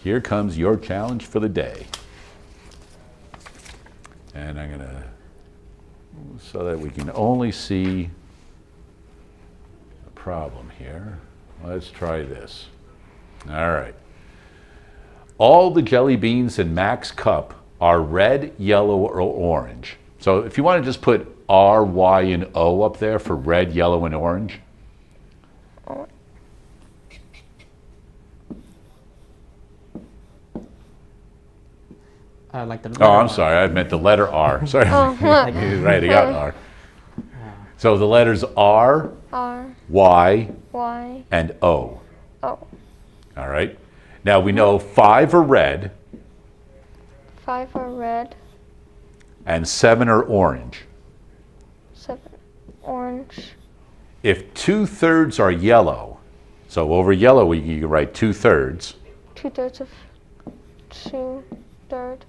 Here comes your challenge for the day. And I'm going to, so that we can only see the problem here, let's try this. All right. All the jelly beans in Mac's cup are red, yellow, or orange. So if you want to just put R, Y, and O up there for red, yellow, and orange. Like the Oh, I'm sorry. I meant the letter R. Sorry. Right, I got R. So the letters R, Y, Y, and O. O. All right. Now we know 5 are red 5 are red, and 7 are orange. 7 orange, If 2/3 are yellow, so over yellow you can write 2/3. 2/3 of 2/3.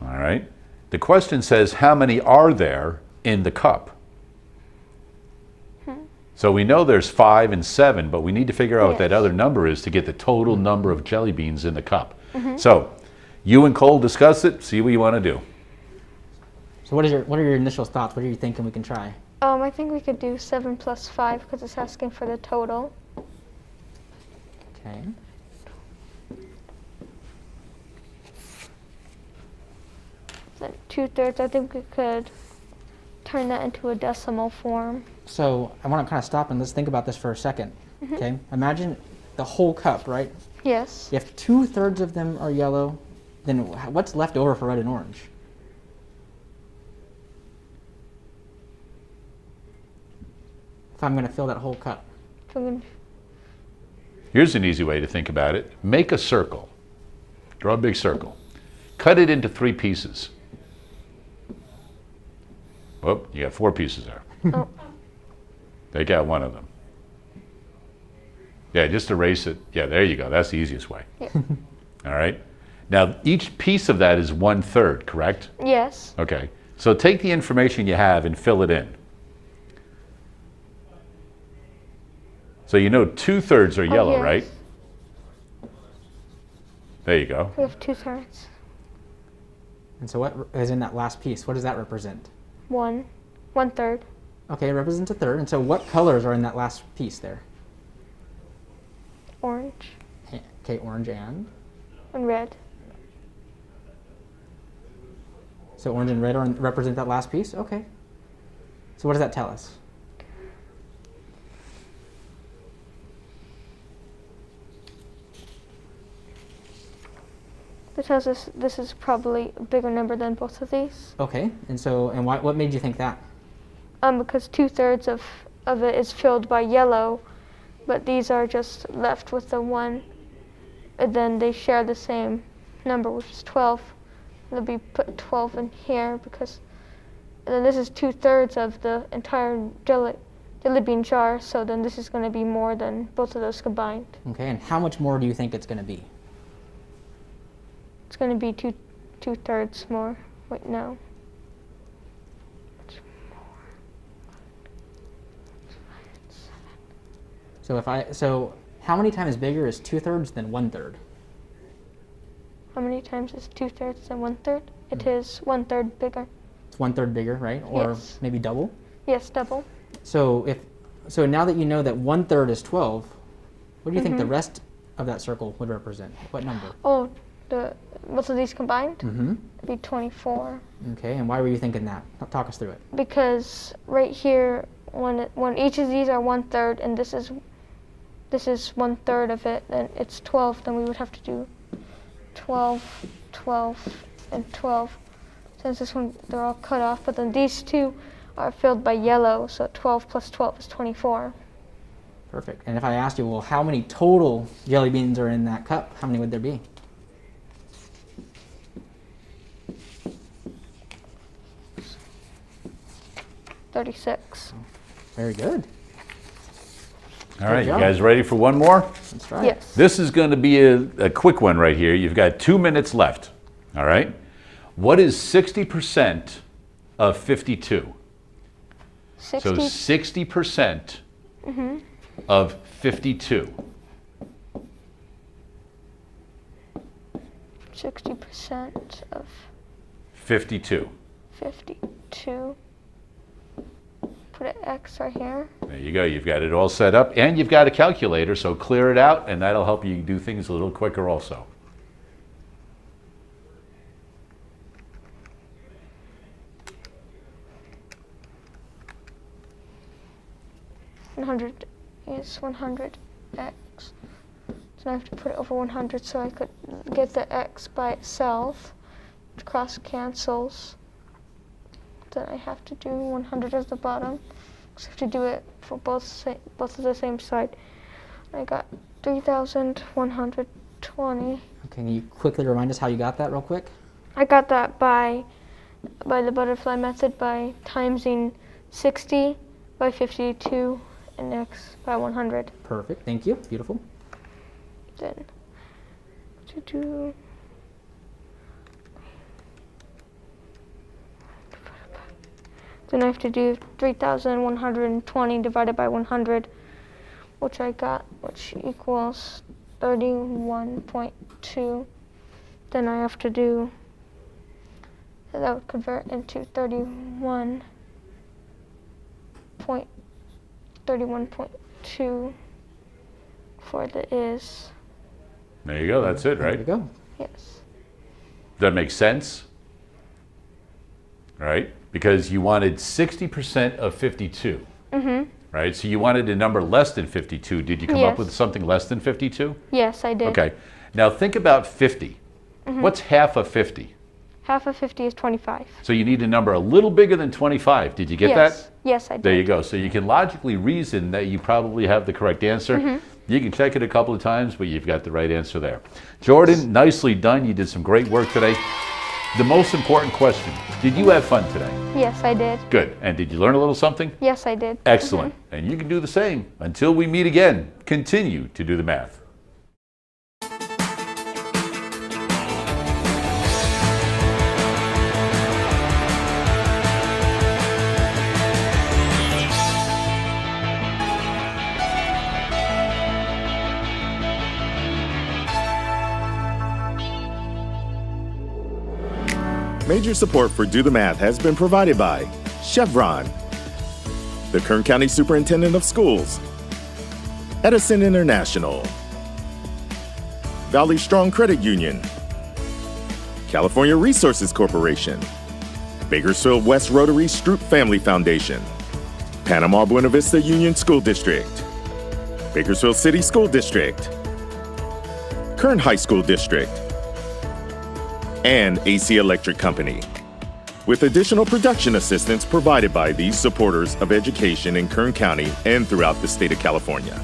All right. The question says how many are there in the cup? So we know there's 5 and 7, but we need to figure out what that other number is to get the total number of jelly beans in the cup. So you and Cole discuss it, see what you want to do. So what are your initial thoughts? What are you thinking we can try? I think we could do 7 plus 5 because it's asking for the total. Okay. Then 2/3, I think we could turn that into a decimal form. So I want to kind of stop and let's think about this for a second. Okay. Imagine the whole cup, right? Yes. If 2/3 of them are yellow, then what's left over for red and orange? If I'm going to fill that whole cup. Here's an easy way to think about it. Make a circle. Draw a big circle. Cut it into 3 pieces. Whoop, you got 4 pieces there. Oh. Take out one of them. Yeah, just erase it. Yeah, there you go. That's the easiest way. Yeah. All right. Now, each piece of that is 1/3, correct? Yes. Okay. So take the information you have and fill it in. So you know 2/3 are yellow, yes. right? There you go. We have 2/3. And so what is in that last piece? What does that represent? 1/3. Okay, it represents a third. And so what colors are in that last piece there? Orange Okay, orange and? and red. So orange and red represent that last piece? Okay. So what does that tell us? That tells us this is probably a bigger number than both of these. Okay, and so, and what made you think that? Because 2/3 of it is filled by yellow, but these are just left with the 1. And then they share the same number, which is 12. They'll be put 12 in here because, and then this is 2/3 of the entire jelly bean jar, so then this is going to be more than both of those combined. Okay, and how much more do you think it's going to be? It's going to be two-thirds more. Wait, no. So how many times bigger is 2/3 than 1/3? How many times is 2/3 and 1/3? It is 1/3 bigger. It's 1/3 bigger, right? Or Yes. maybe double? Yes, double. So now that you know that 1/3 is 12, what do you think the rest of that circle would represent? What number? Oh, both of these combined? Mm-hmm. It'd be 24. Okay, and why were you thinking that? Talk us through it. Because right here, when each of these are 1/3 and this is 1/3 of it, then it's 12, then we would have to do 12, 12, and 12. Since this one, they're all cut off, but then these two are filled by yellow, so 12 plus 12 is 24. Perfect. And if I asked you, well, how many total jelly beans are in that cup, how many would there be? $36. Very good. All right, you job. guys ready for one more? Let's try it. Yes. This is going to be a quick one right here. You've got 2 minutes left. All right. What is 60% of 52? 60, So 60% of 52. 60% of 52. 52. Put an X right here. There you go. You've got it all set up, and you've got a calculator, so clear it out, and that'll help you do things a little quicker also. $100 is 100x. So now I have to put it over 100 so I could get the x by itself. Cross cancels. Then I have to do 100 at the bottom. So I have to do it for both of the same side. I got 3,120. Can you quickly remind us how you got that real quick? I got that by the butterfly method by timesing 60 by 52 and x by 100. Perfect. Thank you. Beautiful. Then to do then I have to do 3,120 divided by 100, which I got, which equals 31.2. Then I have to do, that would convert into 31.2 for the is. There you go. That's it, There you right? go. Yes. Does that make sense? Right? Because you wanted 60% of 52. Right? So you wanted a number less than 52. Did you come up Yes. with something less than 52? Yes, I did. Okay. Now think about 50. What's half of 50? Half of 50 is 25. So you need a number a little bigger than 25. Did you get Yes. that? Yes, I did. There you go. So you can logically reason that you probably have the correct answer. You can check it a couple of times, but you've got the right answer there. Jordan, nicely done. You did some great work today. The most important question, did you have fun today? Yes, I did. Good. And did you learn a little something? Yes, I did. Excellent. And you can do the same. Until we meet again, continue to do the math. Major support for Do the Math has been provided by Chevron, the Kern County Superintendent of Schools, Edison International, Valley Strong Credit Union, California Resources Corporation, Bakersfield West Rotary Stroop Family Foundation, Panama Buena Vista Union School District, Bakersfield City School District, Kern High School District, and AC Electric Company, with additional production assistance provided by these supporters of education in Kern County and throughout the state of California.